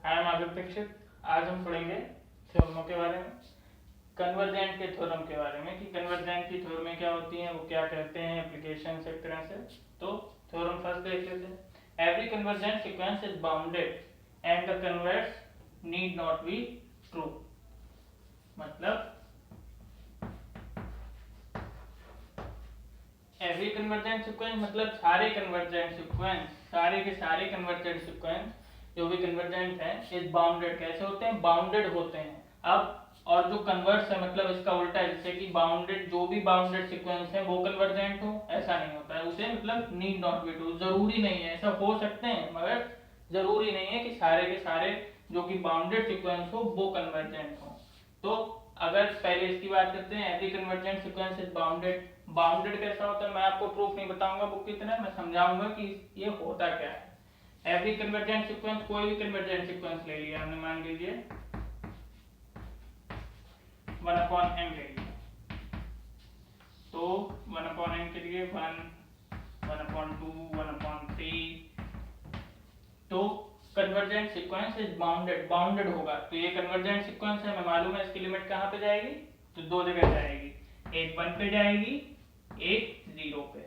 I am Aditya Dixit. आज हम पढ़ेंगे थ्योरमों के बारे में, कन्वर्जेंट के थ्योरम के बारे में कि कन्वर्जेंट की थ्योरमें क्या होती हैं, वो क्या कहते हैं, एप्लीकेशन एक तरह से। तो थ्योरम फर्स्ट देख लेते हैं। Every convergent sequence is bounded and the converse need not be true. मतलब एवरी कन्वर्जेंट सीक्वेंस मतलब सारे कन्वर्जेंट सीक्वेंस, सारे के सारे कन्वर्जेंट सीक्वेंस जो भी कन्वर्जेंट है इज बाउंडेड। कैसे होते हैं? बाउंडेड होते हैं। अब और जो कन्वर्स है मतलब इसका उल्टा है, जैसे कि बाउंडेड, जो भी बाउंडेड सीक्वेंस है वो कन्वर्जेंट हो, ऐसा नहीं होता है। उसे मतलब नीड नॉट बी ट्रू, जरूरी नहीं है। ऐसा हो सकते हैं मगर जरूरी नहीं है कि सारे के सारे जो कि बाउंडेड सीक्वेंस हो वो कन्वर्जेंट हो। तो अगर पहले इसकी बात करते हैं, every convergent sequence is bounded. Bounded कैसा होता है मैं आपको प्रूफ नहीं बताऊंगा बुक की तरह, मैं समझाऊंगा कि ये होता क्या है। एवरी कन्वर्जेंट सीक्वेंस, कोई भी कन्वर्जेंट सीक्वेंस ले लिया हमने, मान लीजिए 1/n ले लिया, तो 1/n के लिए 1, 1/2, 1/3, तो convergent sequence is bounded, bounded होगा। तो ये कन्वर्जेंट सीक्वेंस है, हमें मालूम है इसकी लिमिट कहाँ पे जाएगी, तो दो जगह जाएगी, एक 1 पे जाएगी, एक 0 पे,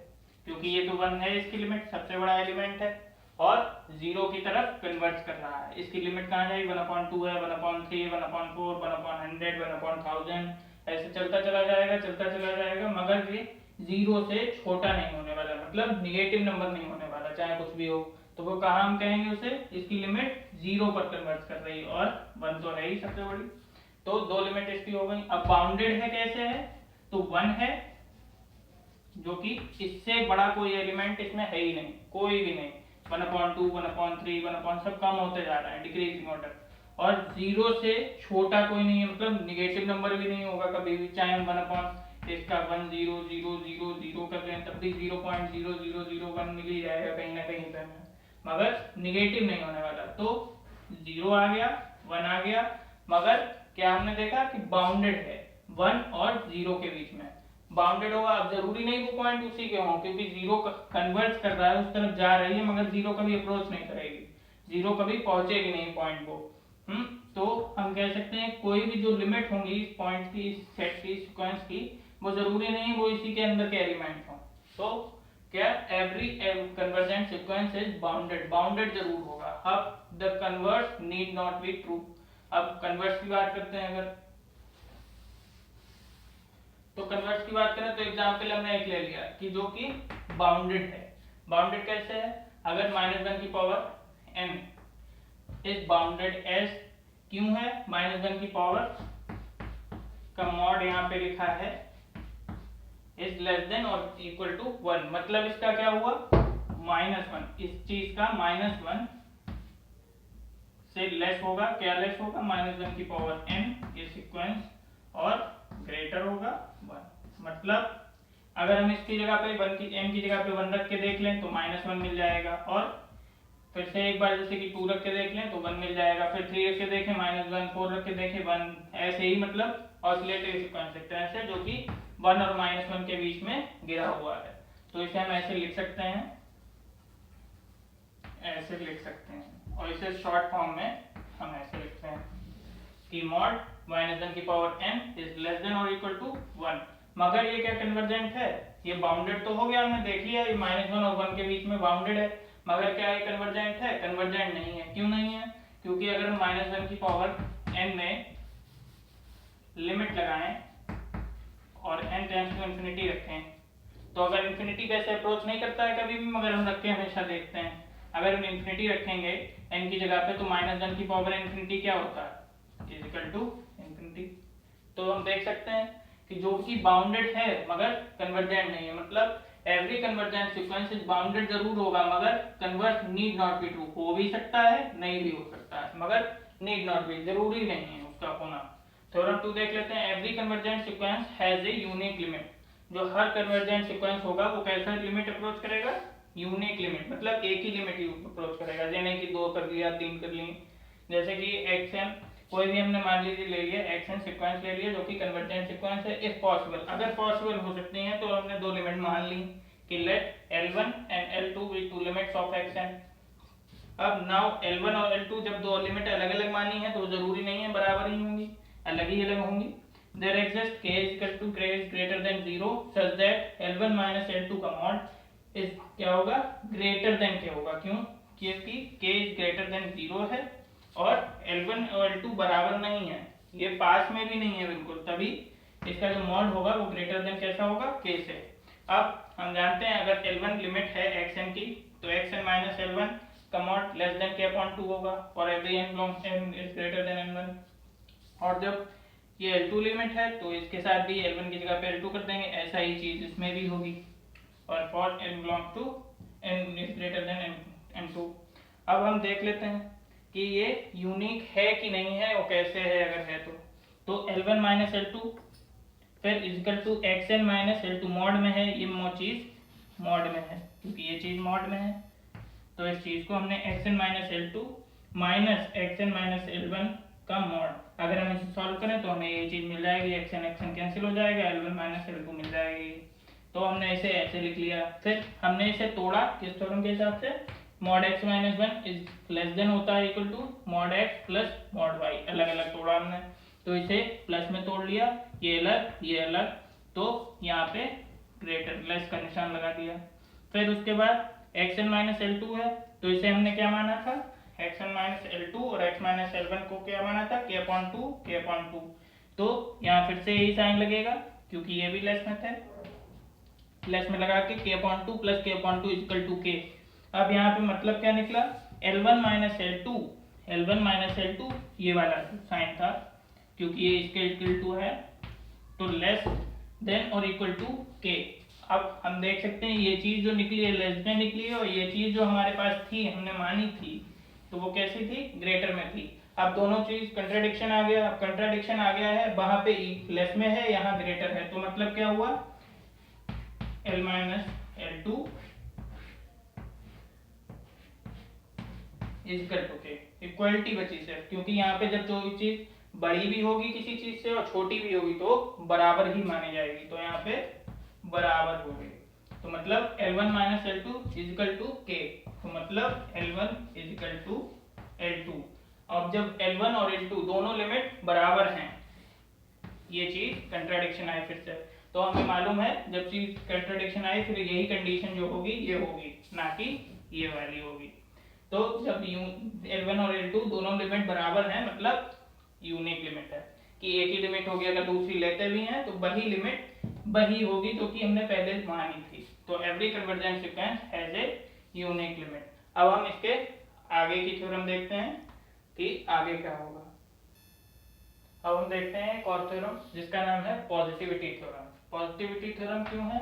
क्योंकि ये तो 1 है, इसकी लिमिट सबसे बड़ा एलिमेंट है और 0 की तरफ कन्वर्ट कर रहा है। इसकी लिमिट कहाँ जाएगी? 1/2 है, 1/3, 1/4, 1/100, 1/1000, ऐसे चलता चला जाएगा, चलता चला जाएगा, मगर ये 0 से छोटा नहीं होने वाला, मतलब निगेटिव नंबर नहीं होने वाला, चाहे कुछ भी हो। तो वो कहाँ हम कहेंगे उसे, इसकी लिमिट 0 पर कन्वर्ट कर रही है, और 1 तो है ही सबसे बड़ी। तो दो लिमिट इसकी हो गई। अब बाउंडेड है, कैसे है? तो 1 है, जो कि इससे बड़ा कोई एलिमेंट इसमें है ही नहीं, कोई भी नहीं। 1/2, 1/3, 1 सब कम होते जा रहा है, डिक्रीजिंग ऑर्डर। और 0 से छोटा कोई नहीं है, मतलब निगेटिव नंबर भी नहीं होगा कभी भी, चाहे हम 1 इसका 1 0 0 0 0 कर रहे हैं तब भी 0.0001 मिल ही जाएगा कहीं ना कहीं पे हमें, मगर निगेटिव नहीं होने वाला। तो 0 आ गया, 1 आ गया, मगर क्या हमने देखा कि बाउंडेड है 1 और 0 के बीच में, बाउंडेड होगा। अब जरूरी नहीं वो पॉइंट उसी के हों, क्योंकि 0 कन्वर्ट कर रहा है, उस तरफ जा रही है, मगर 0 कभी अप्रोच नहीं करेगी, 0 कभी पहुंचेगी नहीं पॉइंट को। तो हम कह सकते हैं कोई भी जो लिमिट होंगी इस पॉइंट की, इस सेट की, सीक्वेंस की, वो जरूरी नहीं वो इसी के अंदर के एलिमेंट हों। तो क्या every convergent sequence is bounded, bounded जरूर होगा। अब the converse need not be true. अब कन्वर्स की बात करते हैं अगर, तो कन्वर्स की बात करें तो एग्जाम्पल हमने एक ले लिया कि जो कि बाउंडेड है। बाउंडेड कैसे है? अगर -1 की power n is bounded as, क्यों है? -1 की पावर का मॉड यहाँ पे लिखा है इज लेस देन और इक्वल टू 1, मतलब इसका क्या हुआ? -1, इस चीज का -1 से लेस होगा। क्या लेस होगा? -1 की पावर n ये सीक्वेंस, और ग्रेटर होगा 1। मतलब अगर हम इसकी जगह पे 1 की, n की जगह पे 1 रख के देख लें तो -1 मिल जाएगा, और फिर से एक बार जैसे कि 2 रख के देख लें तो 1 मिल जाएगा, फिर 3 रख के देखें -1, 4 रख के देखें 1, ऐसे ही मतलब ऑसिलेटरी सीक्वेंस एक तरह से, जो कि 1 और -1 के बीच में गिरा हुआ है। तो इसे हम ऐसे लिख सकते हैं, ऐसे लिख सकते हैं, और इसे शॉर्ट फॉर्म में हम ऐसे लिखते हैं कि मॉड -1 की power n is less then और इक्वल टू 1। मगर ये क्या कन्वर्जेंट है? ये बाउंडेड तो हो गया, हमने देख लिया ये -1 और 1 के बीच में बाउंडेड है, मगर क्या ये कन्वर्जेंट है? कन्वर्जेंट नहीं है। क्यों नहीं है? क्योंकि अगर हम -1 की पावर n में लिमिट लगाएं और n टेंड्स टू इंफिनिटी रखें, तो अगर इंफिनिटी कैसे अप्रोच नहीं करता है कभी भी, मगर हम रख के हमेशा देखते हैं, अगर हम इंफिनिटी रखेंगे n की जगह पे तो -1 की पावर इंफिनिटी क्या होता है? Is equal to infinity. तो हम देख सकते हैं कि जो कि बाउंडेड है मगर कन्वर्जेंट नहीं है, मतलब every convergent sequence is bounded जरूर होगा, मगर converse need not be true, हो भी सकता है नहीं भी हो सकता है, मगर नीड नॉट बी, जरूरी नहीं है उसका होना। थ्योरम 2 देख लेते हैं। Every convergent sequence has a unique limit. जो हर कन्वर्जेंट सीक्वेंस होगा वो कैसा लिमिट अप्रोच करेगा? यूनिक लिमिट, मतलब एक ही लिमिट अप्रोच करेगा, यानी कि 2 कर लिया, 3 कर ली। जैसे कि xn कोई भी हमने मान लीजिए ले लिया, xn सीक्वेंस ले लिया जो कि कन्वर्जेंट सीक्वेंस है, इफ पॉसिबल, अगर पॉसिबल हो सकती है तो हमने दो लिमिट मान ली कि let L1 and L2 be two limits of xn। अब नाउ L1 और L2 जब दो लिमिट अलग अलग मानी है तो जरूरी नहीं है बराबर ही होंगी, अलग ही अलग होंगी। There exist k is greater than 0 such that L1 minus L2 का मॉड इस क्या होगा, ग्रेटर देन k होगा। क्यों? क्योंकि k is greater than 0 है और L1 और L2 बराबर नहीं है, ये पास में भी नहीं है बिल्कुल, तभी इसका जो मॉड होगा वो ग्रेटर देन कैसा होगा, k से। अब हम जानते हैं अगर L1 लिमिट है xn की तो xn माइनस L1 का mod less than k upon 2 होगा और every n belongs n is greater then n1। और जब ये L2 लिमिट है तो इसके साथ भी L1 की जगह पे L2 कर देंगे, ऐसा ही चीज इसमें भी होगी। और for n belongs to n is greater than n2। अब हम देख लेते हैं कि ये यूनिक है कि नहीं है और कैसे है। अगर है तो L1 माइनस L2 फिर equal to xn minus L2 mod में है, ये चीज मॉड में है क्योंकि ये चीज मॉड में है, तो इस चीज को हमने xn minus L2 minus xn minus L1 का मॉड, अगर हम इसे सॉल्व करें तो हमें ये चीज मिल जाएगी, xn xn कैंसिल हो जाएगा, L1 माइनस L2 मिल जाएगी। तो हमने इसे ऐसे लिख लिया। फिर हमने इसे तोड़ा किस थ्योरम के हिसाब से, mod x minus 1 is less than होता है equal to mod x plus mod y, अलग अलग तोड़ा हमने, तो इसे प्लस में तोड़ लिया, ये अलग, तो यहाँ पे ग्रेटर लेस का निशान लगा दिया। फिर उसके बाद xn माइनस L2 है तो इसे हमने क्या माना था, xn माइनस L2 और x माइनस L1 को क्या माना था, k अपॉन 2, तो यहाँ फिर से यही साइन लगेगा क्योंकि ये भी लेस में थे, लेस में लगा के k upon 2 plus k upon 2 equal to k। अब यहाँ पे मतलब क्या निकला, L1 माइनस L2 ये वाला साइन था क्योंकि ये इसके इक्वल टू है तो लेस देन और इक्वल टू k। अब हम देख सकते हैं ये चीज जो निकली है लेस देन निकली है और ये चीज जो हमारे पास थी हमने मानी थी तो वो कैसी थी, ग्रेटर में थी। अब दोनों चीज कंट्राडिक्शन आ गया, अब कंट्राडिक्शन आ गया है, वहां पे लेस में है यहाँ ग्रेटर है, तो मतलब क्या हुआ, L minus L2 equal to K, equality बची सिर्फ, क्योंकि यहाँ पे जब कोई चीज बड़ी भी होगी किसी चीज से और छोटी भी होगी तो बराबर ही मानी जाएगी, तो यहाँ पे बराबर हो गई, तो मतलब L1 minus L2 is equal to के, तो मतलब L1 इजिकल टू L2। अब जब L1 और L2 दोनों लिमिट बराबर हैं, ये चीज कंट्राडिक्शन आई फिर से, तो हमें मालूम है जब चीज कंट्राडिक्शन आई फिर यही कंडीशन जो होगी ये होगी, ना कि ये वाली होगी। तो जब L1 और L2 दोनों लिमिट बराबर हैं मतलब यूनिक लिमिट है कि एक ही लिमिट होगी, अगर दूसरी लेते भी हैं तो वही लिमिट वही होगी जो कि हमने पहले मानी थी। तो every convergent sequence has a unique limit. अब हम इसके आगे की थ्योरम देखते हैं कि आगे क्या होगा। अब हम देखते हैं एक और थ्योरम जिसका नाम है पॉजिटिविटी थ्योरम। पॉजिटिविटी थ्योरम क्यों है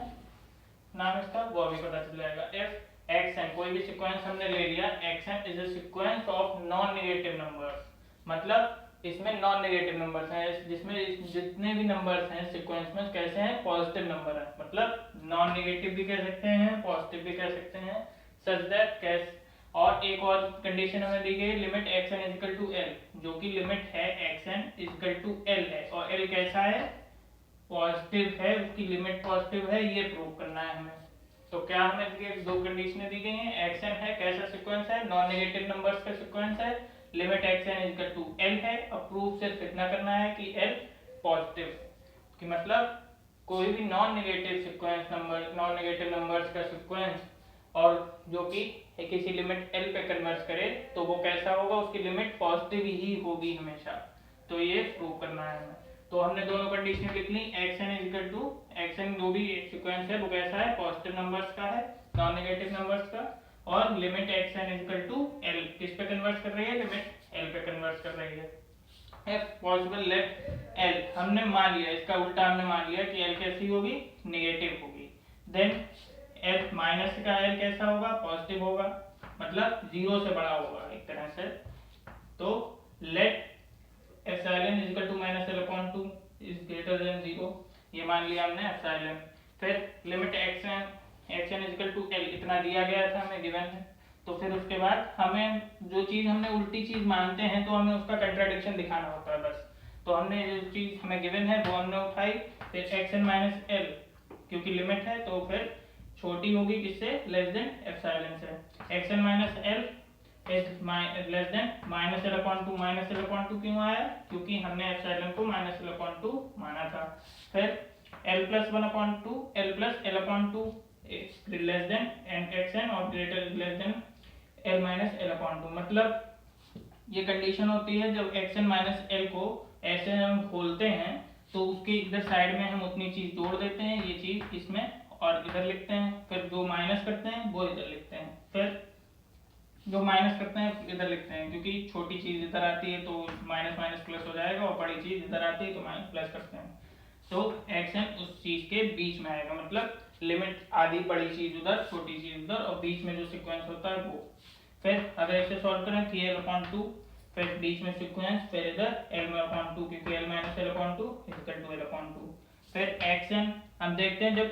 नाम इसका वो भी पता चल जाएगा। इफ xn कोई भी सीक्वेंस हमने ले लिया, xn is a sequence of non negative numbers, मतलब इसमें नॉन नेगेटिव नंबर्स हैं, जिसमें जितने भी नंबर्स हैं सीक्वेंस में कैसे हैं, पॉजिटिव नंबर है, मतलब नॉन नेगेटिव भी कह सकते हैं पॉजिटिव भी कह सकते हैं, सच दैट कैस। और एक और कंडीशन हमें दी गई limit xn equal to l, जो कि लिमिट है xn इक्वल टू l है और l कैसा है, पॉजिटिव है, उसकी लिमिट पॉजिटिव है, ये प्रूव करना है हमें। तो क्या हमें दो कंडीशनें दी गई हैं, xn है कैसा सीक्वेंस है, नॉन नेगेटिव नंबर्स का सीक्वेंस है, limit xn equal to l है, और प्रूफ सिर्फ इतना करना है कि l पॉजिटिव है, कि मतलब कोई भी non negative sequence number, non negative numbers का सीक्वेंस और जो कि किसी लिमिट l पे कन्वर्ट करे तो वो कैसा होगा, उसकी लिमिट पॉजिटिव ही होगी हमेशा, तो ये प्रूव करना है हमें। तो हमने दोनों कंडीशन लिख ली, xn इक्वल टू xn जो भी सीक्वेंस है वो कैसा है, पॉजिटिव नंबर्स का है, नॉन नेगेटिव नंबर्स का, और limit xn equal to l किस पे कन्वर्ट कर रही है, लिमिट l पे कन्वर्ट कर रही है। if possible let l हमने मान लिया, इसका उल्टा हमने मान लिया कि l कैसी होगी, नेगेटिव होगी, देन l माइनस का l कैसा होगा, पॉजिटिव होगा, मतलब 0 से बड़ा होगा एक तरह से। तो let epsilon equal to minus l upon 2 is greater than 0, ये मान लिया हमने एप्सिलॉन। फिर limit xn equal to l इतना दिया गया था हमें, गिवन है, तो फिर उसके बाद हमें जो चीज हमने उल्टी चीज मानते हैं तो हमें उसका कंट्राडिक्शन दिखाना होता है बस। तो हमने जो चीज हमें गिवन है वो हमने उठाई, फिर xn माइनस l क्योंकि लिमिट है तो फिर छोटी होगी किससे, लेस देन एप्सिलॉन से, xn minus l is less then minus L upon to. Minus L upon to क्यों आया? क्योंकि हमने एप्सिलॉन को माइनस एल अपॉन टू माना था। फिर L plus one upon two, L plus L upon two less than N X N और greater less than L minus L upon two. मतलब ये कंडीशन होती है जब एक्स एन माइनस एल को ऐसे हम खोलते हैं तो उसके इधर साइड में हम उतनी चीज जोड़ देते हैं, ये चीज इसमें और इधर लिखते हैं, फिर जो माइनस करते हैं वो इधर लिखते हैं, फिर जो माइनस करते हैं इधर लिखते हैं, क्योंकि छोटी चीज इधर आती है तो माइनस माइनस प्लस हो जाएगा और बड़ी चीज इधर आती है तो माइनस प्लस करते हैं, तो एक्स एन उस चीज के बीच में आएगा। मतलब लिमिट आधी बड़ी चीज उधर, छोटी चीज उधर और बीच में जो सीक्वेंस होता है वो। फिर अगर इसे सॉल्व करें 3l अपॉन 2, फिर बीच में सीक्वेंस, फिर इधर l अपॉन 2 क्योंकि l minus L upon 2 equal to l upon 2। फिर xn हम देखते हैं जब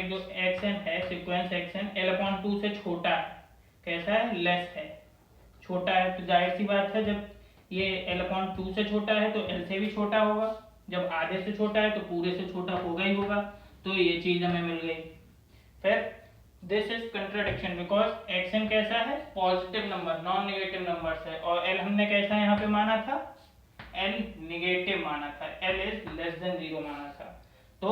जो xn है सीक्वेंस xn l अपॉन 2 से छोटा है, कैसा है? लेस है, छोटा है, तो जाहिर सी बात है जब ये l अपॉन 2 से छोटा है तो l से भी छोटा होगा, जब आधे से छोटा है तो पूरे से छोटा होगा ही होगा, तो ये चीज हमें मिल गई। फिर this is contradiction because xn कैसा है? Positive number, non negative numbers है, और l हमने कैसा यहाँ पे माना था? l नेगेटिव माना था, l इज लेस देन 0 माना था। तो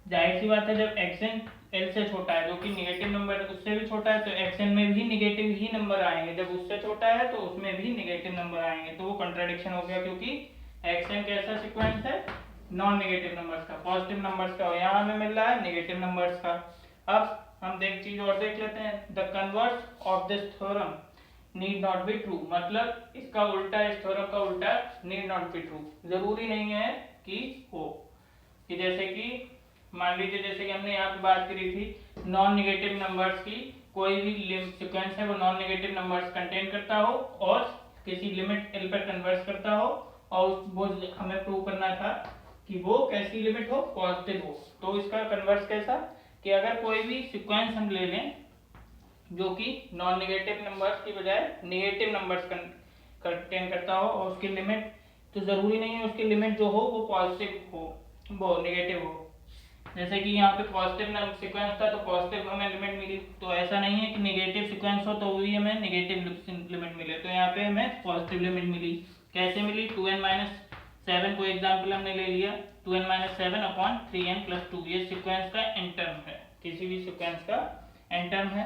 जाहिर सी बात है जब xn l से छोटा है जो कि नेगेटिव नंबर उससे भी छोटा है तो xn में भी नेगेटिव ही नंबर आएंगे, जब उससे छोटा है तो उसमें भी नेगेटिव नंबर आएंगे, तो वो कंट्राडिक्शन हो गया क्योंकि xn कैसा सीक्वेंस है? नॉन नेगेटिव नंबर्स का, पॉजिटिव नंबर्स का, और यहाँ हमें मिल रहा है नेगेटिव नंबर्स का। अब हम चीज और देख लेते हैं, the converse of this theorem need not be true. मतलब इसका उल्टा, इस थ्योरम का उल्टा नीड नॉट बी ट्रू, जरूरी नहीं है कि हो। कि जैसे कि मान लीजिए जैसे कि हमने यहाँ पे बात करी थी नॉन नेगेटिव नंबर्स की, कोई भी सीक्वेंस है वो नॉन नेगेटिव नंबर्स कंटेन करता हो और किसी लिमिट एल पर कन्वर्स करता हो, और वो हमें प्रूव करना था कि वो कैसी लिमिट हो? पॉजिटिव हो। तो इसका कन्वर्स कैसा? कि अगर कोई भी सीक्वेंस हम ले लें जो कि नॉन नेगेटिव नंबर्स की बजाय नेगेटिव नंबर्स कंटेन करता हो और उसकी लिमिट, तो जरूरी नहीं है उसकी लिमिट जो हो वो पॉजिटिव हो, वो नेगेटिव हो। जैसे कि यहाँ पे पॉजिटिव सीक्वेंस था तो पॉजिटिव हमें लिमिट मिली, तो ऐसा नहीं है कि नेगेटिव सीक्वेंस हो तो भी हमें नेगेटिव लिमिट मिले, तो यहाँ पे हमें पॉजिटिव लिमिट मिली। कैसे मिली? 2n-7 को एग्जाम्पल हमने ले लिया, 2n-7 अपॉन 3n+2, ये सीक्वेंस का एन टर्म है, किसी भी सीक्वेंस का एन टर्म है।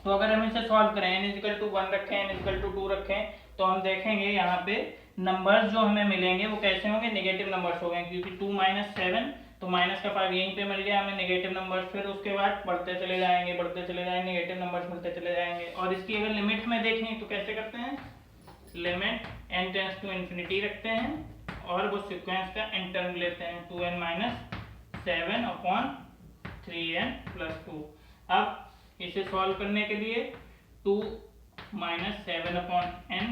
तो अगर हम इसे सॉल्व करें, n=1 रखें, n=2 रखें, तो हम देखेंगे यहाँ पे नंबर्स जो हमें मिलेंगे वो कैसे होंगे? नेगेटिव नंबर्स हो गए, क्योंकि 2-7 तो माइनस का 5 यहीं पे मिल गया हमें नेगेटिव नंबर्स, फिर उसके बाद बढ़ते चले जाएंगे नेगेटिव नंबर्स मिलते चले जाएंगे। और इसकी अगर लिमिट में देखें तो कैसे करते हैं? लिमिट n →∞ रखते हैं और वो सीक्वेंस का एन टर्म लेते हैं, 2n-7 अपॉन 3n+2। अब इसे सॉल्व करने के लिए 2-7 अपॉन n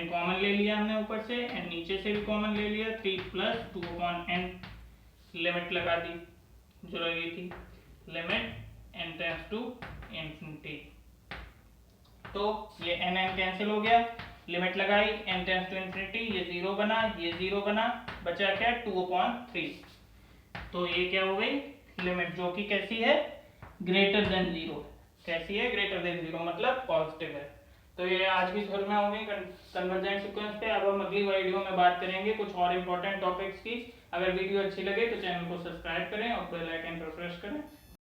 कॉमन ले लिया हमने ऊपर से, n नीचे से भी कॉमन ले लिया, 3+2 अपॉन n लिमिट लगा दी जो लगी थी, लिमिट n →∞। तो ये n कैंसिल हो गया, लिमिट लगाई n →∞, ये 0 बना, ये 0 बना, बचा क्या? 2/3। तो ये क्या हो गई? लिमिट जो कि कैसी है? Greater than 0। कैसी है? ग्रेटर देन 0, मतलब पॉजिटिव है। तो ये आज की थ्योरम हो गई कन्वर्जेंट सीक्वेंस पे। अब हम अगली वीडियो में बात करेंगे कुछ और इम्पोर्टेंट टॉपिक्स की। अगर वीडियो अच्छी लगे तो चैनल को सब्सक्राइब करें और बेल आइकन पर प्रेस करें।